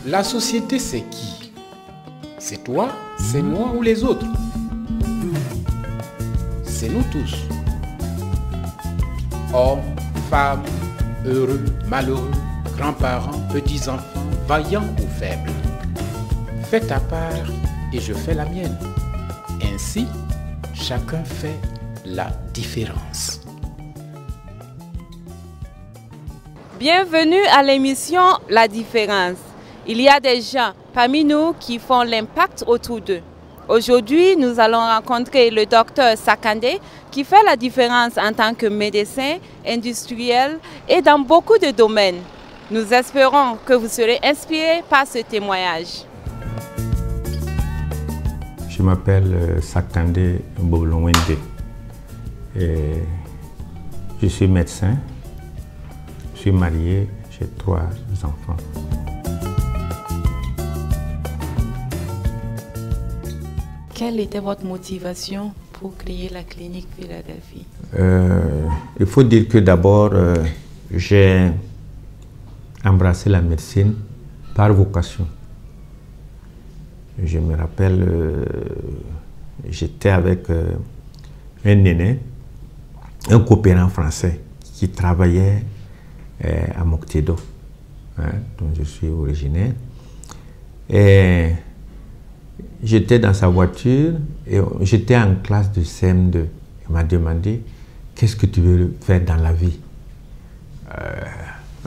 La société, c'est qui? C'est toi, c'est moi ou les autres? C'est nous tous. Hommes, femmes, heureux, malheureux, grands-parents, petits-enfants, vaillants ou faibles. Fais ta part et je fais la mienne. Ainsi, chacun fait la différence. Bienvenue à l'émission La Différence. Il y a des gens parmi nous qui font l'impact autour d'eux. Aujourd'hui, nous allons rencontrer le docteur Sakandé qui fait la différence en tant que médecin, industriel et dans beaucoup de domaines. Nous espérons que vous serez inspirés par ce témoignage. Je m'appelle Sakandé Bolonwende et je suis médecin, je suis marié, j'ai 3 enfants. Quelle était votre motivation pour créer la clinique Philadelphie? Il faut dire que d'abord, j'ai embrassé la médecine par vocation. Je me rappelle, j'étais avec un aîné, un coopérant français qui travaillait à Moctedo, dont je suis originaire. Et j'étais dans sa voiture et j'étais en classe de CM2. Il m'a demandé « Qu'est-ce que tu veux faire dans la vie ?»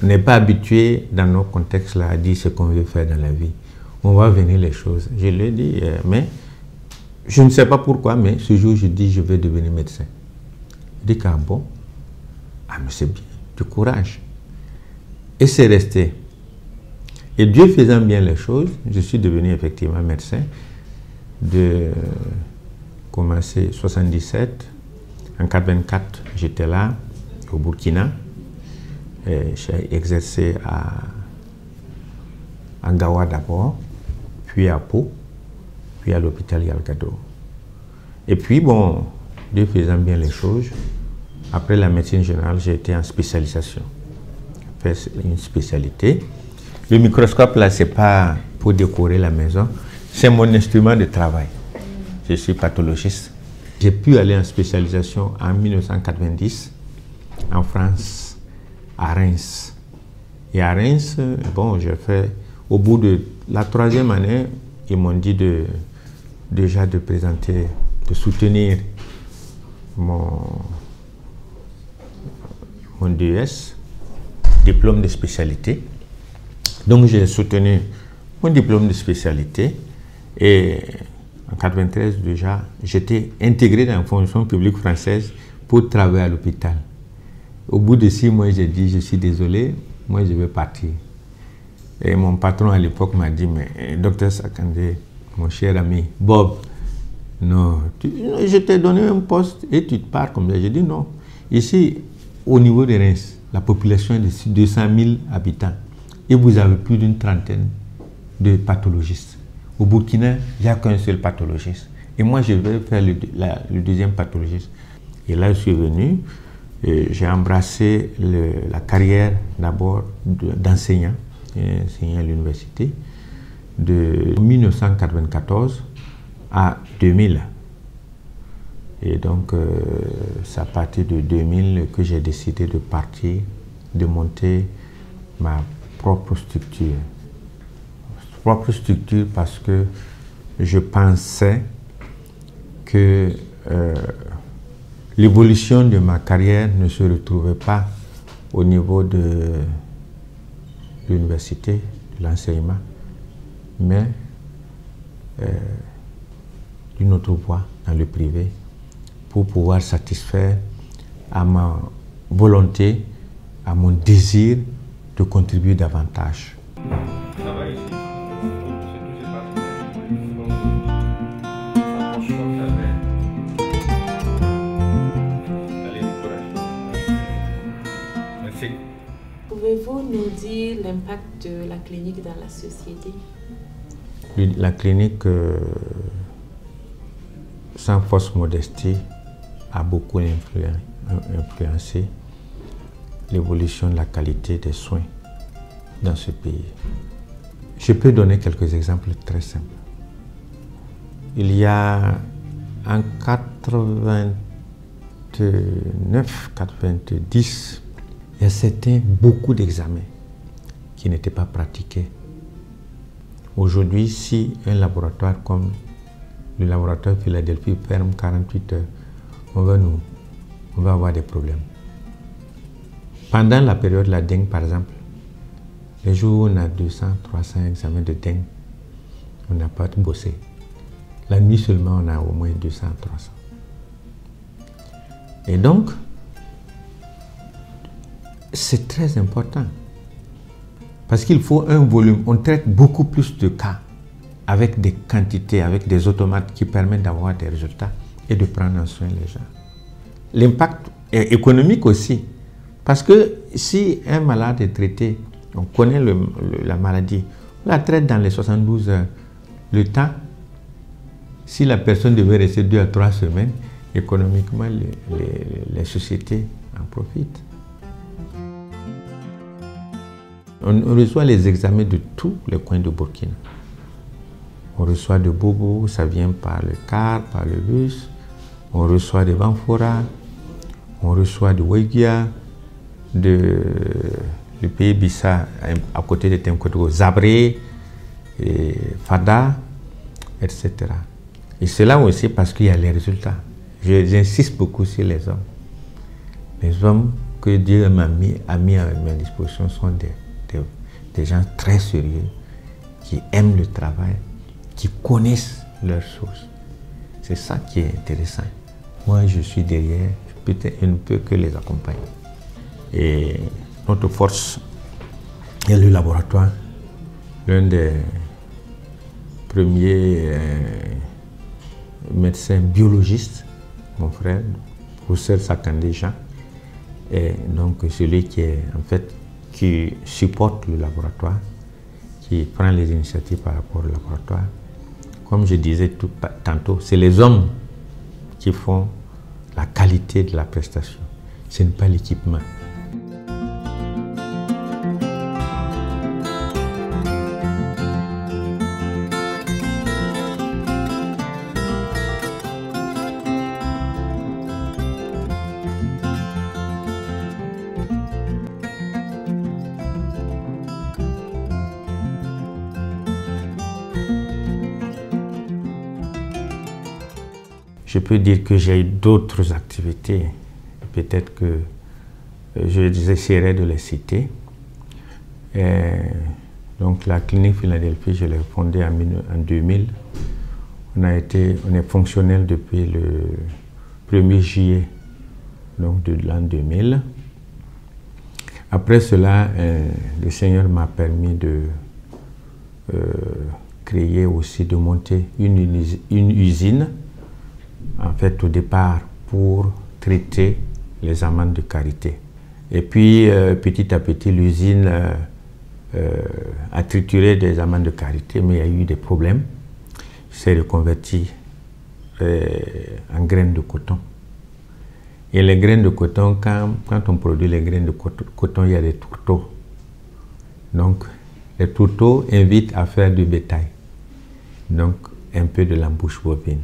On n'est pas habitué dans nos contextes-là à dire ce qu'on veut faire dans la vie. On va venir les choses. Je lui ai dit « Mais je ne sais pas pourquoi, mais ce jour, je dis « Je vais devenir médecin. » Il dit « Ah bon? Ah mais c'est bien, du courage. » Et c'est resté. Et Dieu faisant bien les choses, je suis devenu effectivement médecin. De commencer 77, en 84, j'étais là, au Burkina. J'ai exercé à Gawa d'abord, puis à Pau, puis à l'hôpital Yalgado. Et puis bon, Dieu faisant bien les choses, après la médecine générale, j'ai été en spécialisation. J'ai fait une spécialité. Le microscope, là, ce n'est pas pour décorer la maison, c'est mon instrument de travail. Je suis pathologiste. J'ai pu aller en spécialisation en 1990, en France, à Reims. Et à Reims, bon, j'ai fait, au bout de la 3e année, ils m'ont dit déjà de présenter, de soutenir mon DES, diplôme de spécialité. Donc j'ai soutenu mon diplôme de spécialité et en 1993 déjà, j'étais intégré dans la fonction publique française pour travailler à l'hôpital. Au bout de 6 mois, j'ai dit, je suis désolé, moi je vais partir. Et mon patron à l'époque m'a dit, mais docteur Sakandé, mon cher ami, Bob, non, je t'ai donné un poste et tu te pars comme ça. J'ai dit non. Ici, au niveau de Reims, la population est de 200 000 habitants. Et vous avez plus d'une trentaine de pathologistes. Au Burkina, il n'y a qu'un seul pathologiste. Et moi, je vais faire le deuxième pathologiste. Et là, je suis venu, j'ai embrassé la carrière d'abord d'enseignant, enseignant à l'université, de 1994 à 2000. Et donc, c'est à partir de 2000 que j'ai décidé de partir, de monter ma propre structure. Propre structure parce que je pensais que l'évolution de ma carrière ne se retrouvait pas au niveau de l'université, de l'enseignement, mais d'une autre voie dans le privé pour pouvoir satisfaire à ma volonté, à mon désir de contribuer davantage. Pouvez-vous nous dire l'impact de la clinique dans la société? La clinique, sans fausse modestie, a beaucoup influencé l'évolution de la qualité des soins dans ce pays. Je peux donner quelques exemples très simples. Il y a en 89, 90, il y a beaucoup d'examens qui n'étaient pas pratiqués. Aujourd'hui, si un laboratoire comme le laboratoire Philadelphie ferme 48 heures, on va avoir des problèmes. Pendant la période de la dengue, par exemple, les jours où on a 200, 300 examens de dengue, on n'a pas bossé. La nuit seulement, on a au moins 200, 300. Et donc, c'est très important. Parce qu'il faut un volume. On traite beaucoup plus de cas avec des quantités, avec des automates qui permettent d'avoir des résultats et de prendre en soin les gens. L'impact est économique aussi. Parce que si un malade est traité, on connaît la maladie, on la traite dans les 72 heures. Le temps, si la personne devait rester 2 à 3 semaines, économiquement, les sociétés en profitent. On reçoit les examens de tous les coins de Burkina. On reçoit de Bobo, ça vient par le car, par le bus. On reçoit de Banfora, on reçoit de Ouéguia, du pays Bissa, à côté de Temkoto, Zabré, et Fada, etc. Et c'est là aussi parce qu'il y a les résultats. J'insiste beaucoup sur les hommes. Les hommes que Dieu m'a mis à ma disposition sont des gens très sérieux, qui aiment le travail, qui connaissent leurs choses. C'est ça qui est intéressant. Moi, je suis derrière, je ne peux que les accompagner. Et notre force est le laboratoire. L'un des premiers médecins biologistes, mon frère, professeur Sakandé Jean, est donc celui qui supporte le laboratoire, qui prend les initiatives par rapport au laboratoire. Comme je disais tantôt, c'est les hommes qui font la qualité de la prestation. Ce n'est pas l'équipement. Je peux dire que j'ai eu d'autres activités, peut-être que j'essaierai de les citer. Donc la clinique Philadelphie, je l'ai fondée en 2000. On est fonctionnel depuis le 1er juillet donc de l'an 2000. Après cela, le Seigneur m'a permis de créer aussi, de monter une usine, en fait au départ pour traiter les amendes de carité. Et puis petit à petit l'usine a trituré des amendes de carité, mais il y a eu des problèmes. C'est reconverti en graines de coton. Et les graines de coton, quand on produit les graines de coton, il y a des tourteaux. Donc les tourteaux invitent à faire du bétail, donc un peu de l'embouche bovine.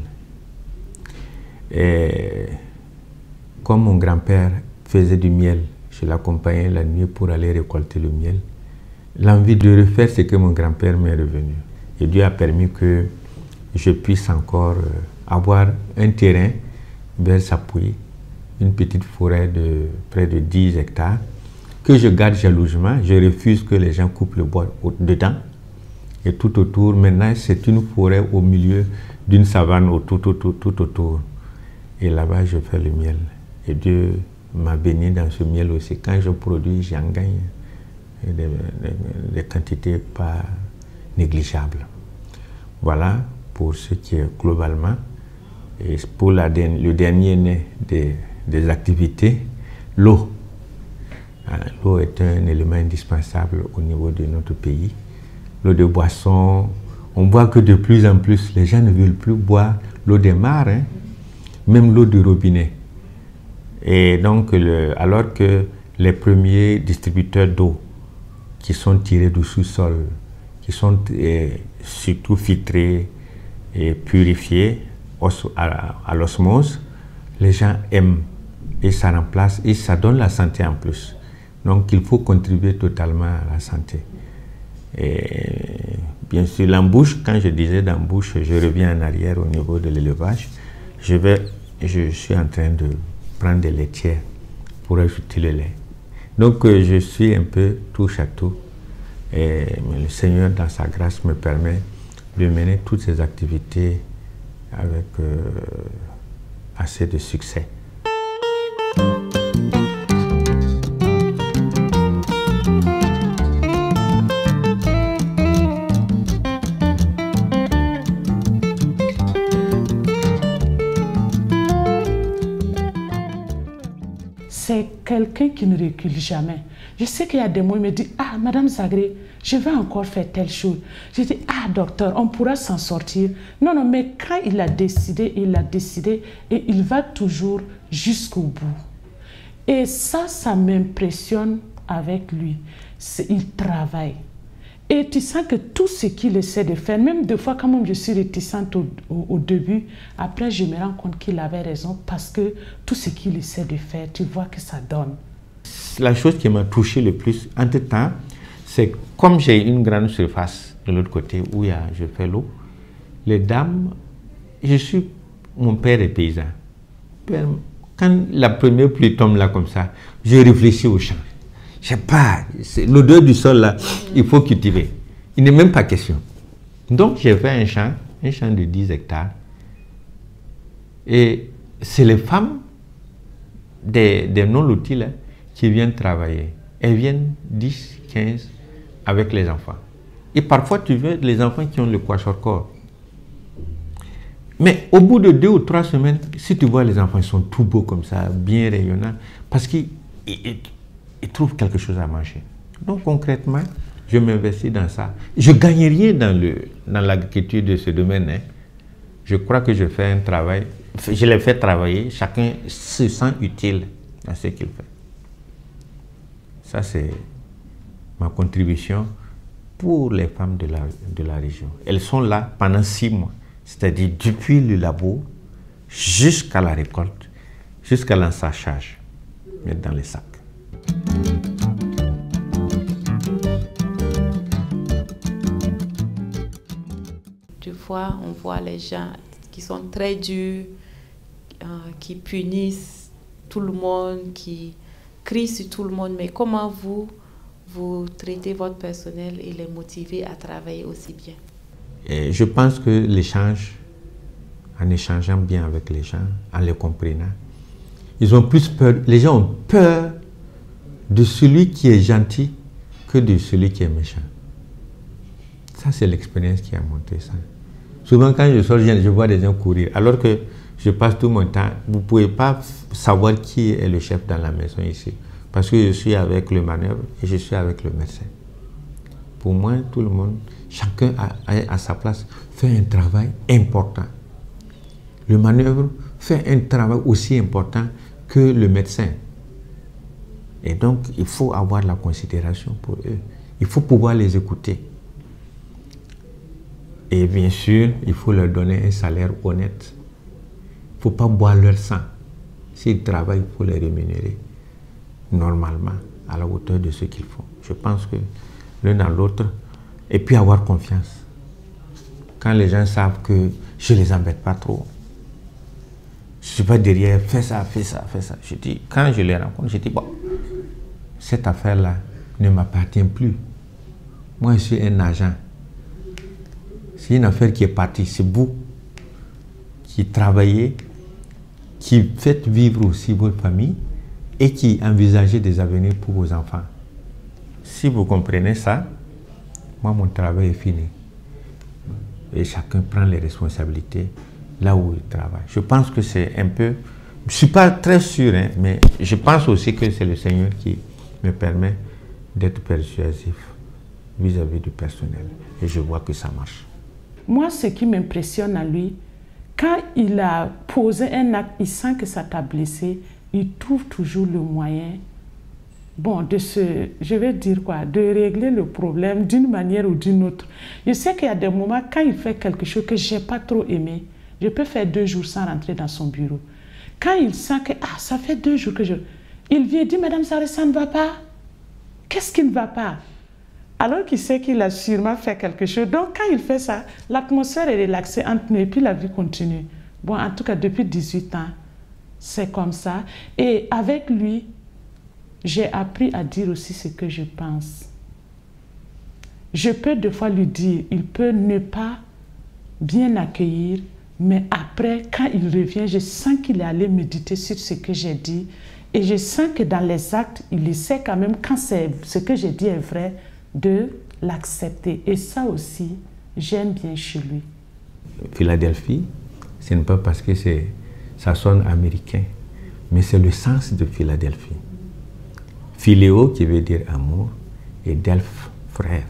Et comme mon grand-père faisait du miel, je l'accompagnais la nuit pour aller récolter le miel. L'envie de refaire ce que mon grand-père m'est revenu. Et Dieu a permis que je puisse encore avoir un terrain vers Sapouy, une petite forêt de près de 10 hectares, que je garde jalousement. Je refuse que les gens coupent le bois dedans. Et tout autour, maintenant, c'est une forêt au milieu d'une savane tout autour. Et là-bas, je fais le miel. Et Dieu m'a béni dans ce miel aussi. Quand je produis, j'en gagne des quantités pas négligeables. Voilà pour ce qui est globalement. Et pour le dernier né des activités, l'eau. L'eau est un élément indispensable au niveau de notre pays. L'eau de boisson, on voit que de plus en plus, les gens ne veulent plus boire l'eau des mares, hein, même l'eau du robinet. Et donc, alors que les premiers distributeurs d'eau qui sont tirés du sous-sol qui sont surtout filtrés et purifiés à l'osmose, les gens aiment et ça remplace et ça donne la santé en plus. Donc il faut contribuer totalement à la santé. Et bien sûr, l'embouche, quand je disais d'embouche, je reviens en arrière au niveau de l'élevage. Je suis en train de prendre des laitières pour ajouter le lait. Donc je suis un peu touche à tout. Et le Seigneur, dans sa grâce, me permet de mener toutes ces activités avec assez de succès. C'est quelqu'un qui ne recule jamais. Je sais qu'il y a des mots, il me dit, ah, Madame Zagré, je vais encore faire telle chose. Je dis, ah, docteur, on pourra s'en sortir. Non, non, mais quand il a décidé et il va toujours jusqu'au bout. Et ça m'impressionne avec lui. Il travaille. Et tu sens que tout ce qu'il essaie de faire, même des fois quand même je suis réticente au début, après je me rends compte qu'il avait raison parce que tout ce qu'il essaie de faire, tu vois que ça donne. La chose qui m'a touché le plus, entre-temps, c'est comme j'ai une grande surface de l'autre côté où je fais l'eau, les dames, mon père est paysan. Quand la première pluie tombe là comme ça, je réfléchis au champ. Je sais pas, l'odeur du sol là, il faut cultiver. Il n'est même pas question. Donc j'ai fait un champ de 10 hectares. Et c'est les femmes des non-lotis là qui viennent travailler. Elles viennent 10, 15 avec les enfants. Et parfois tu vois les enfants qui ont le kwashiorkor. Mais au bout de 2 ou 3 semaines, si tu vois les enfants, ils sont tout beaux comme ça, bien rayonnants, parce qu'ils trouvent quelque chose à manger. Donc concrètement, je m'investis dans ça. Je ne gagne rien dans l'agriculture de ce domaine. Hein. Je crois que je fais un travail, je les fais travailler, chacun se sent utile à ce qu'il fait. Ça, c'est ma contribution pour les femmes de la région. Elles sont là pendant 6 mois, c'est-à-dire depuis le labo jusqu'à la récolte, jusqu'à l'ensachage, mettre dans les sacs. Des fois, on voit les gens qui sont très durs, qui punissent tout le monde, qui crient sur tout le monde. Mais comment vous traitez votre personnel et les motivez à travailler aussi bien? Et je pense que l'échange, en échangeant bien avec les gens, en les comprenant, ils ont plus peur, les gens ont peur de celui qui est gentil que de celui qui est méchant. Ça, c'est l'expérience qui a montré ça. Souvent, quand je sors, je vois des gens courir, alors que je passe tout mon temps. Vous ne pouvez pas savoir qui est le chef dans la maison ici, parce que je suis avec le manœuvre et je suis avec le médecin. Pour moi, tout le monde, chacun à sa place, fait un travail important. Le manœuvre fait un travail aussi important que le médecin. Et donc, il faut avoir la considération pour eux. Il faut pouvoir les écouter. Et bien sûr, il faut leur donner un salaire honnête. Il ne faut pas boire leur sang. S'ils travaillent, il faut les rémunérer normalement, à la hauteur de ce qu'ils font. Je pense que l'un dans l'autre, et puis avoir confiance. Quand les gens savent que je ne les embête pas trop, je ne suis pas derrière, fais ça, fais ça, fais ça. Je dis, quand je les rencontre, je dis, bon, cette affaire-là ne m'appartient plus. Moi, je suis un agent. C'est une affaire qui est partie. C'est vous qui travaillez, qui faites vivre aussi votre famille et qui envisagez des avenirs pour vos enfants. Si vous comprenez ça, moi, mon travail est fini. Et chacun prend les responsabilités là où il travaille. Je pense que c'est un peu... Je ne suis pas très sûr, hein, mais je pense aussi que c'est le Seigneur qui me permet d'être persuasif vis-à-vis du personnel. Et je vois que ça marche. Moi, ce qui m'impressionne à lui, quand il a posé un acte, il sent que ça t'a blessé, il trouve toujours le moyen bon, je vais dire quoi, de régler le problème d'une manière ou d'une autre. Je sais qu'il y a des moments, quand il fait quelque chose que je n'ai pas trop aimé, je peux faire 2 jours sans rentrer dans son bureau. Quand il sent que, ça fait 2 jours que il vient dire, Madame Sarré, ça ne va pas. Qu'est-ce qui ne va pas? Alors qu'il sait qu'il a sûrement fait quelque chose. Donc, quand il fait ça, l'atmosphère est relaxée entre nous et puis la vie continue. Bon, en tout cas, depuis 18 ans, c'est comme ça. Et avec lui, j'ai appris à dire aussi ce que je pense. Je peux des fois lui dire, il peut ne pas bien accueillir, mais après, quand il revient, je sens qu'il est allé méditer sur ce que j'ai dit. Et je sens que dans les actes, il essaie quand même, quand ce que j'ai dit est vrai, de l'accepter. Et ça aussi, j'aime bien chez lui. Philadelphie, ce n'est pas parce que ça sonne américain, mais c'est le sens de Philadelphie. Philéo qui veut dire amour et Delphes, frère,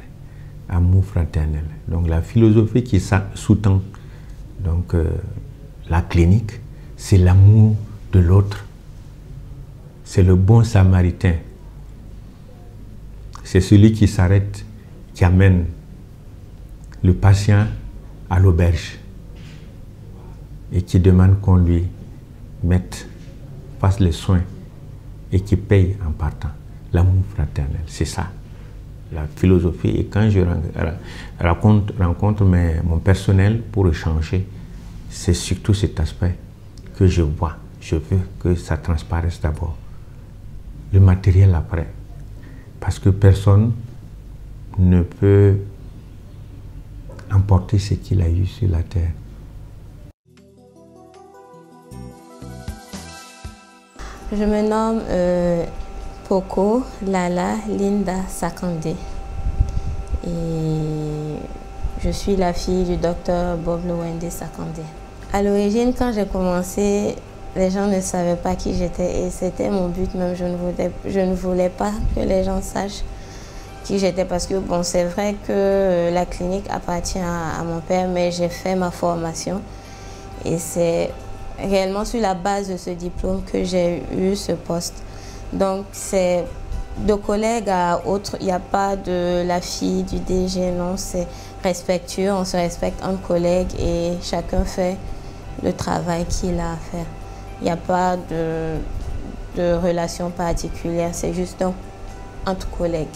amour fraternel. Donc la philosophie qui sous-tend donc la clinique, c'est l'amour de l'autre. C'est le bon samaritain. C'est celui qui s'arrête, qui amène le patient à l'auberge et qui demande qu'on lui fasse les soins et qui paye en partant. L'amour fraternel, c'est ça, la philosophie. Et quand je rencontre mon personnel pour échanger, c'est surtout cet aspect que je vois. Je veux que ça transparaisse d'abord. Le matériel après. Parce que personne ne peut emporter ce qu'il a eu sur la terre. Je me nomme Poco Lala Linda Sakandé et je suis la fille du docteur Bob Lowende Sakandé. À l'origine, quand j'ai commencé, les gens ne savaient pas qui j'étais et c'était mon but même. Je ne voulais pas que les gens sachent qui j'étais parce que bon, c'est vrai que la clinique appartient à mon père, mais j'ai fait ma formation et c'est réellement sur la base de ce diplôme que j'ai eu ce poste. Donc c'est de collègue à autre, il n'y a pas de la fille du DG, non, c'est respectueux, on se respecte entre collègues et chacun fait le travail qu'il a à faire. Il n'y a pas de relation particulière, c'est juste donc entre collègues.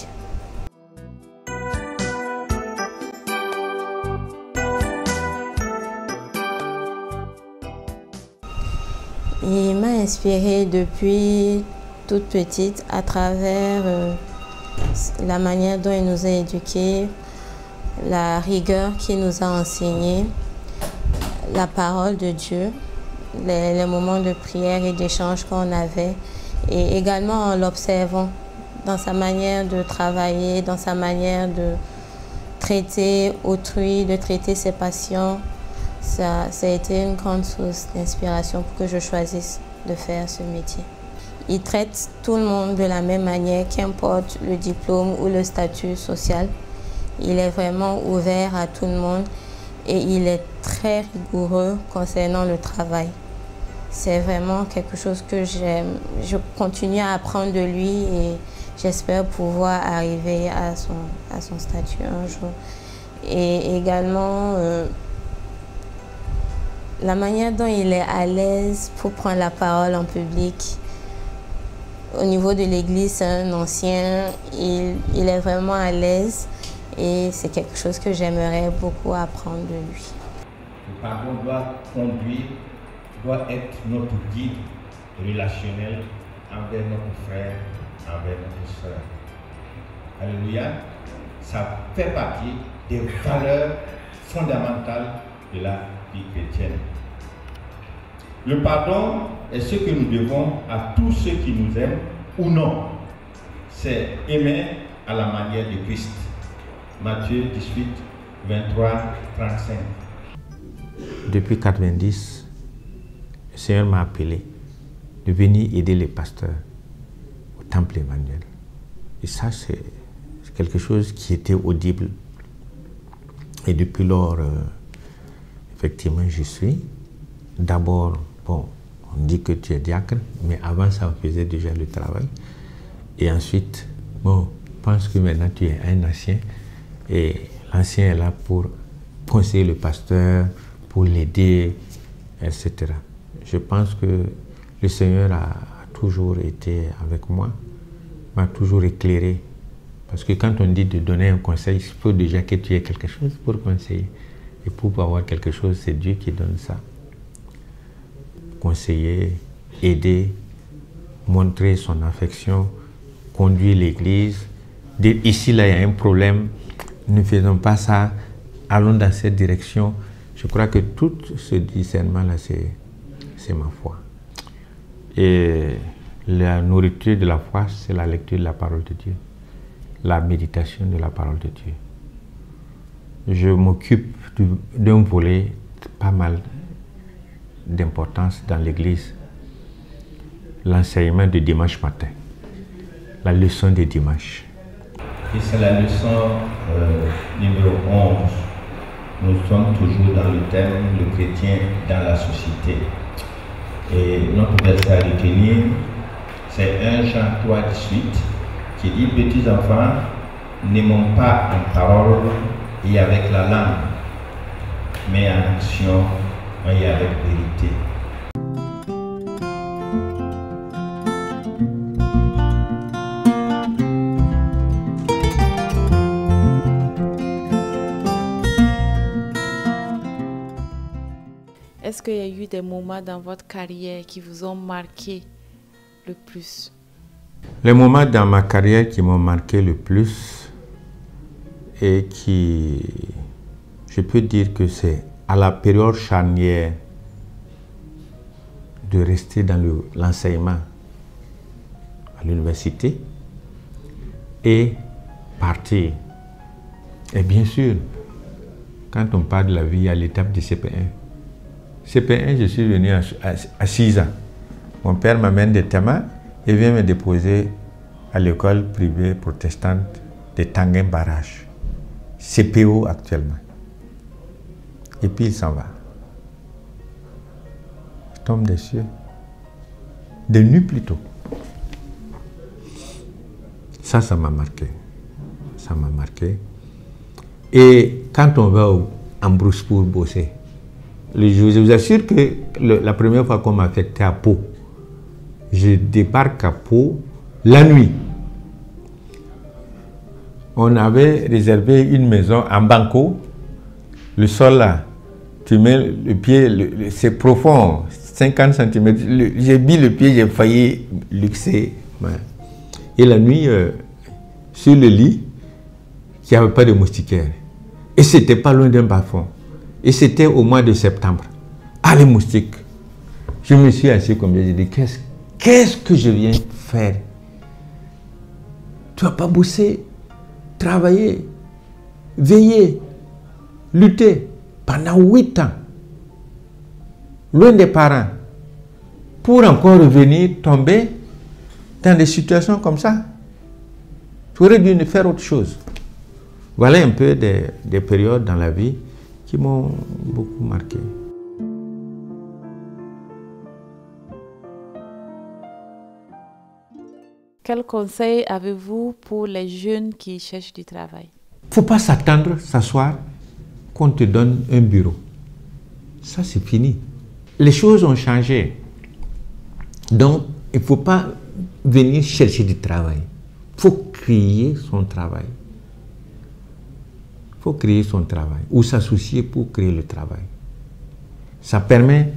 Il m'a inspirée depuis toute petite à travers la manière dont il nous a éduqués, la rigueur qu'il nous a enseignée, la parole de Dieu, les moments de prière et d'échange qu'on avait, et également en l'observant dans sa manière de travailler, dans sa manière de traiter autrui, de traiter ses patients. Ça a été une grande source d'inspiration pour que je choisisse de faire ce métier. Il traite tout le monde de la même manière, qu'importe le diplôme ou le statut social. Il est vraiment ouvert à tout le monde et il est très rigoureux concernant le travail. C'est vraiment quelque chose que j'aime. Je continue à apprendre de lui et j'espère pouvoir arriver à son statut un jour. Et également, la manière dont il est à l'aise pour prendre la parole en public. Au niveau de l'église, c'est un ancien, il est vraiment à l'aise et c'est quelque chose que j'aimerais beaucoup apprendre de lui. Le pardon doit être notre guide relationnel envers notre frère, envers notre soeur. Alléluia. Ça fait partie des valeurs fondamentales de la vie chrétienne. Le pardon est ce que nous devons à tous ceux qui nous aiment ou non. C'est aimer à la manière de Christ. Matthieu 18, 23, 35. Depuis 1990, le Seigneur m'a appelé de venir aider les pasteurs au Temple Emmanuel. Et ça, c'est quelque chose qui était audible. Et depuis lors, effectivement, j'y suis. D'abord, bon, on dit que tu es diacre, mais avant ça, on faisait déjà le travail. Et ensuite, bon, je pense que maintenant tu es un ancien et l'ancien est là pour conseiller le pasteur, pour l'aider, etc. Je pense que le Seigneur a toujours été avec moi, m'a toujours éclairé. Parce que quand on dit de donner un conseil, il faut déjà que tu aies quelque chose pour conseiller. Et pour avoir quelque chose, c'est Dieu qui donne ça. Conseiller, aider, montrer son affection, conduire l'église, dire ici, là, il y a un problème, ne faisons pas ça, allons dans cette direction. Je crois que tout ce discernement-là, c'est ma foi. Et la nourriture de la foi, c'est la lecture de la parole de Dieu, la méditation de la parole de Dieu. Je m'occupe d'un volet pas mal d'importance dans l'église, l'enseignement de dimanche matin, la leçon de dimanche. Et c'est la leçon numéro 11. Nous sommes toujours dans le thème « Le chrétien dans la société ». Et notre verset à retenir, c'est 1 Jean 3, 18, qui dit « Petits enfants, n'aimons pas en parole et avec la langue, mais en action et avec vérité. » Est-ce qu'il y a eu des moments dans votre carrière qui vous ont marqué le plus? Les moments dans ma carrière qui m'ont marqué le plus et qui, je peux dire que c'est à la période charnière de rester dans l'enseignement à l'université et partir. Et bien sûr, quand on parle de la vie, il y a l'étape du CP1. CP1, je suis venu à 6 ans. Mon père m'amène des Tama et vient me déposer à l'école privée protestante de Tanguin Barrage. CPO actuellement. Et puis il s'en va. Je tombe des cieux. De nuit plutôt. Ça m'a marqué. Ça m'a marqué. Et quand on va en brousse pour bosser, je vous assure que la première fois qu'on m'a affecté à Pau, je débarque à Pau la nuit. On avait réservé une maison en banco. Le sol là, tu mets le pied, c'est profond, 50 cm. J'ai mis le pied, j'ai failli luxer. Et la nuit, sur le lit, il n'y avait pas de moustiquaire. Et c'était pas loin d'un bas-fond. Et c'était au mois de septembre. Ah, les moustiques. Je me suis assis comme ça, j'ai dit, qu'est-ce que je viens faire? Tu vas pas bosser, travailler, veiller, lutter pendant 8 ans, loin des parents, pour encore revenir tomber dans des situations comme ça. Tu aurais dû faire autre chose. Voilà un peu des périodes dans la vie qui m'ont beaucoup marqué. Quel conseil avez-vous pour les jeunes qui cherchent du travail? Il ne faut pas s'attendre, s'asseoir, qu'on te donne un bureau. Ça, c'est fini. Les choses ont changé. Donc, il ne faut pas venir chercher du travail. Il faut créer son travail. Il faut créer son travail ou s'associer pour créer le travail. Ça permet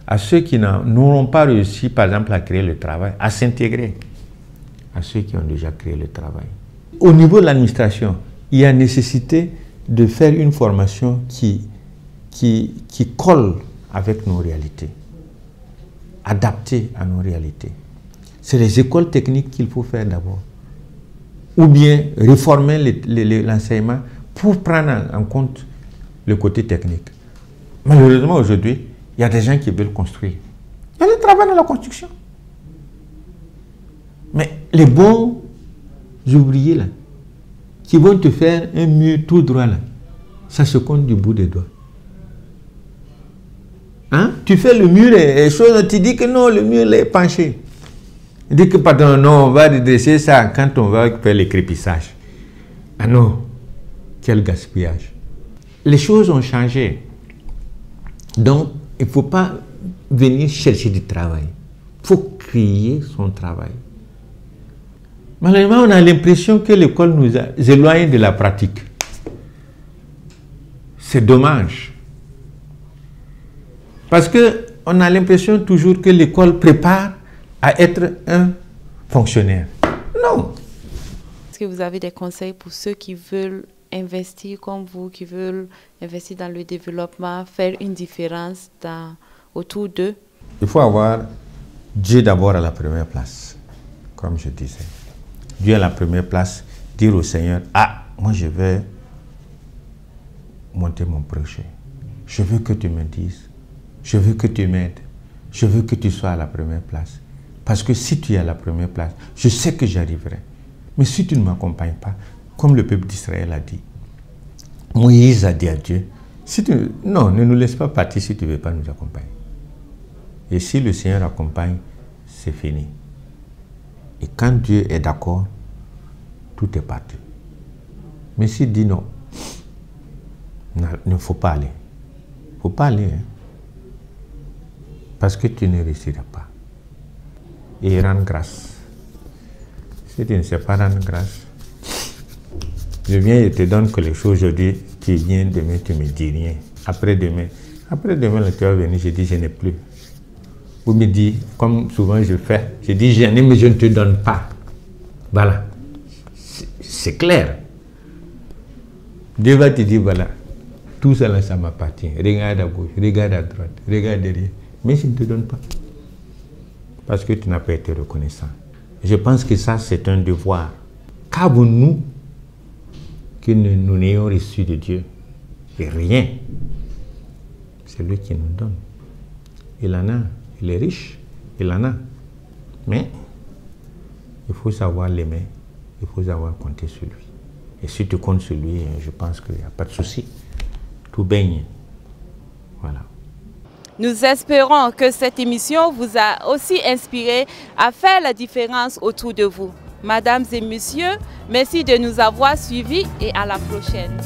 à ceux qui n'auront pas réussi, par exemple, à créer le travail, à s'intégrer à ceux qui ont déjà créé le travail. Au niveau de l'administration, il y a nécessité de faire une formation qui colle avec nos réalités, adaptée à nos réalités. C'est les écoles techniques qu'il faut faire d'abord. Ou bien réformer l'enseignement pour prendre en compte le côté technique. Malheureusement, aujourd'hui, il y a des gens qui veulent construire. Il y a le travail dans la construction. Mais les bons ouvriers, là, qui vont te faire un mur tout droit, là, ça se compte du bout des doigts. Hein? Tu fais le mur et choses, tu dis que non, le mur est penché. Il dit que, pardon, non, on va redresser ça quand on va faire les crépissages. Ah non, quel gaspillage. Les choses ont changé. Donc, il ne faut pas venir chercher du travail. Il faut créer son travail. Malheureusement, on a l'impression que l'école nous a éloignés de la pratique. C'est dommage. Parce qu'on a l'impression toujours que l'école prépare à être un fonctionnaire. Non. Est-ce que vous avez des conseils pour ceux qui veulent investir comme vous, qui veulent investir dans le développement, faire une différence autour d'eux? Il faut avoir Dieu d'abord à la première place, comme je disais. Dieu à la première place, dire au Seigneur, ah, moi je vais monter mon projet. Je veux que tu me dises, je veux que tu m'aides, je veux que tu sois à la première place. Parce que si tu es à la première place, je sais que j'arriverai. Mais si tu ne m'accompagnes pas, comme le peuple d'Israël a dit, Moïse a dit à Dieu, non, ne nous laisse pas partir si tu ne veux pas nous accompagner. Et si le Seigneur accompagne, c'est fini. Et quand Dieu est d'accord, tout est parti. Mais s'il dit non, il ne faut pas aller. Il ne faut pas aller. Hein? Parce que tu ne réussiras pas. Et rendre grâce. Si tu ne sais pas rendre grâce, je viens et te donne quelque chose aujourd'hui, tu viens demain, tu ne me dis rien. Après-demain, tu vas venir, je dis je n'ai plus. Vous me dites, comme souvent je fais, je dis j'en ai mais je ne te donne pas. Voilà. C'est clair. Dieu va te dire voilà, tout ça là, ça m'appartient. Regarde à gauche, regarde à droite, regarde derrière. Mais je ne te donne pas. Parce que tu n'as pas été reconnaissant. Je pense que ça, c'est un devoir. Qu'avons-nous que nous n'ayons reçu de Dieu? Et rien. C'est lui qui nous donne. Il en a. Il est riche. Il en a. Mais il faut savoir l'aimer. Il faut savoir compter sur lui. Et si tu comptes sur lui, je pense qu'il n'y a pas de souci. Tout baigne. Voilà. Nous espérons que cette émission vous a aussi inspiré à faire la différence autour de vous. Mesdames et messieurs, merci de nous avoir suivis et à la prochaine.